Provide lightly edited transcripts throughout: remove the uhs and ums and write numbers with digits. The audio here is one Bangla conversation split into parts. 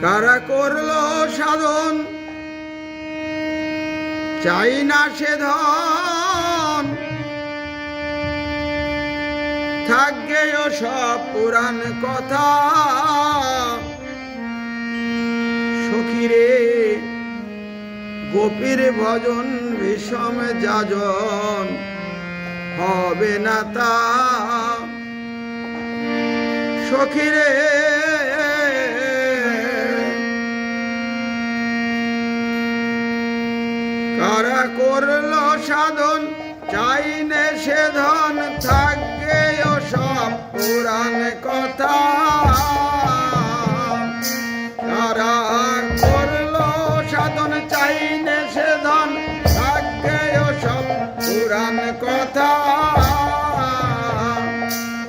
কারা করলো সাধন চাই না সে ধন, থাকবে ও সব পুরাণ কথা। সখীরে গোপীর ভজন বিষম যাজন, হবে না তা। সখীরে কারা করলো সাধন চাই নে সে ধন, থাকবে ও সব পুরাণ কথা। কারা করলো সাধন চাই নে সে ধন, থাকবে ও সব পুরাণ কথা।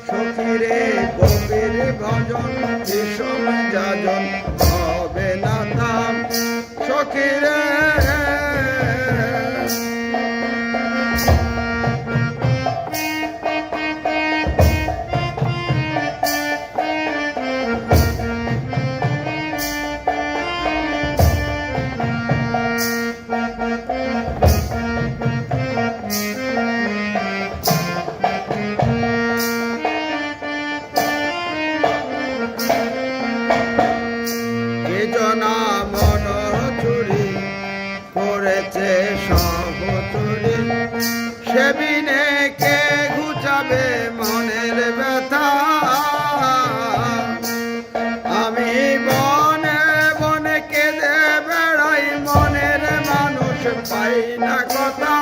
সখীরে গোপীর ভজন বিষম যাজন, হবে না ধাম। সখীরে মন চুরি করেছে সব চুরি, সেবিনে কে ঘুচাবে মনের ব্যথা। আমি বনে বনে কেঁদে বেড়াই, মনের মানুষ পাই না কথা।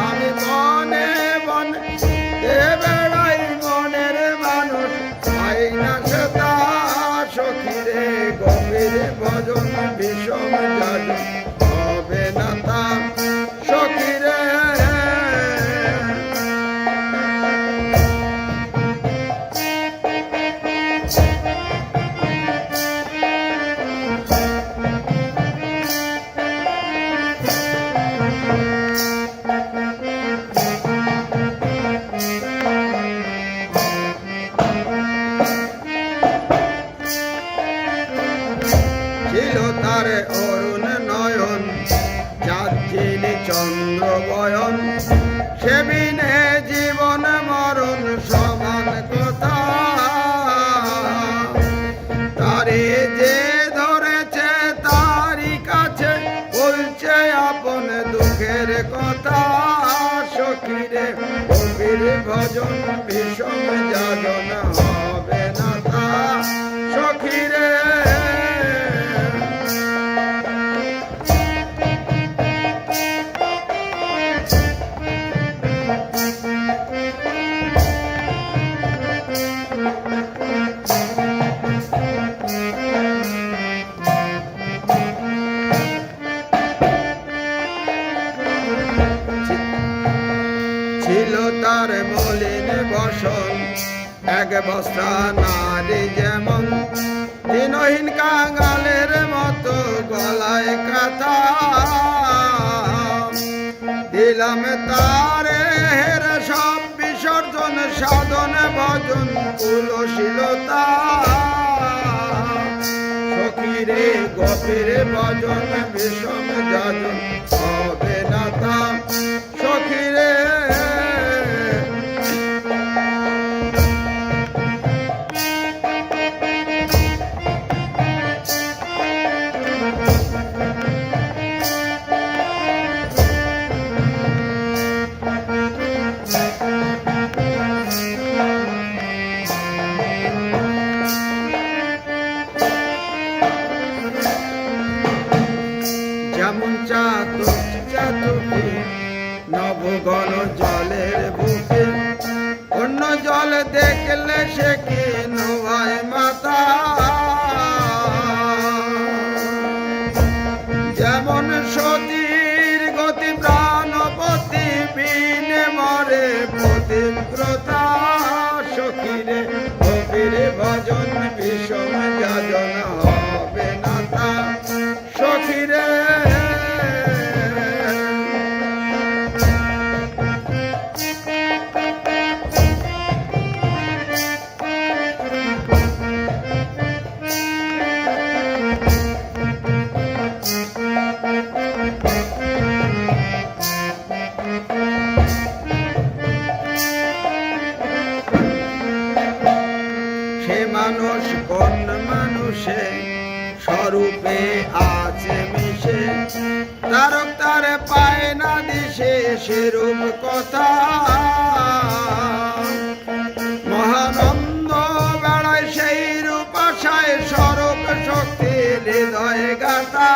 আমি বনে বনে কেঁদে বেড়াই, মনের মানুষ পাই না কথা। সখীরে গোপীর ভজন বিষম যাজন, হবে না তা। সখীরে তার অরুণ নয়ন, যাচ্ছিল চন্দ্র বয়ন, সেবিনে জীবন মরণ সমান কথা। তারে যে ধরেছে তারই কাছে বলছে আপন দুঃখের কথা। সখীরে গোপীর ভজন বিষম যাজন, হবে না তা। সখীরে ছিল তার মলিন বসন, এক বস্তা নারী যেমন, দিনহীন কাঙালের মতো গলায় কাঁথা। দিলাম তারে হেরে সব বিসর্জন, সাধন ভজন কুলশীলতা। সখীরে গোপীর ভজন বিষম যাজন, হবে না তা। সখীরে যেমন চাতুকি নবগণ জলের বুকে, অন্য জল দেখলে সে কি নোয়ায় মাথা। যেমন সতীর গতি প্রাণপতি, বিনে মরে পতিব্রতা। সখীরে গোপীর ভজন বিষম যাজন, হবে না তা। সখীরে মানুষ কোন মানুষে স্বরূপে আছে মিশে, তারক তারে পায় না দিশে সেরূপ কথা। মহানন্দ বেড়ায় সেই রূপ আশায় স্বরূপ শক্তি হৃদয় গাথা।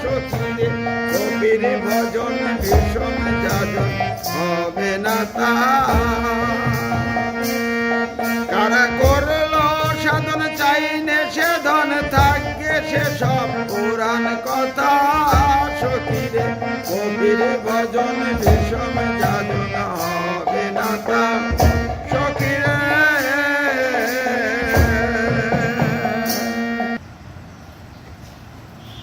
সখীরে কবির ভজন ভীষণ যাজন হবে না তা। কারা করলো সাধন চাইনে সে ধন থাকবে সে সব পুরাণ কথা। সখীরে কবির ভজন ভীষণ যাজন হবে না তা।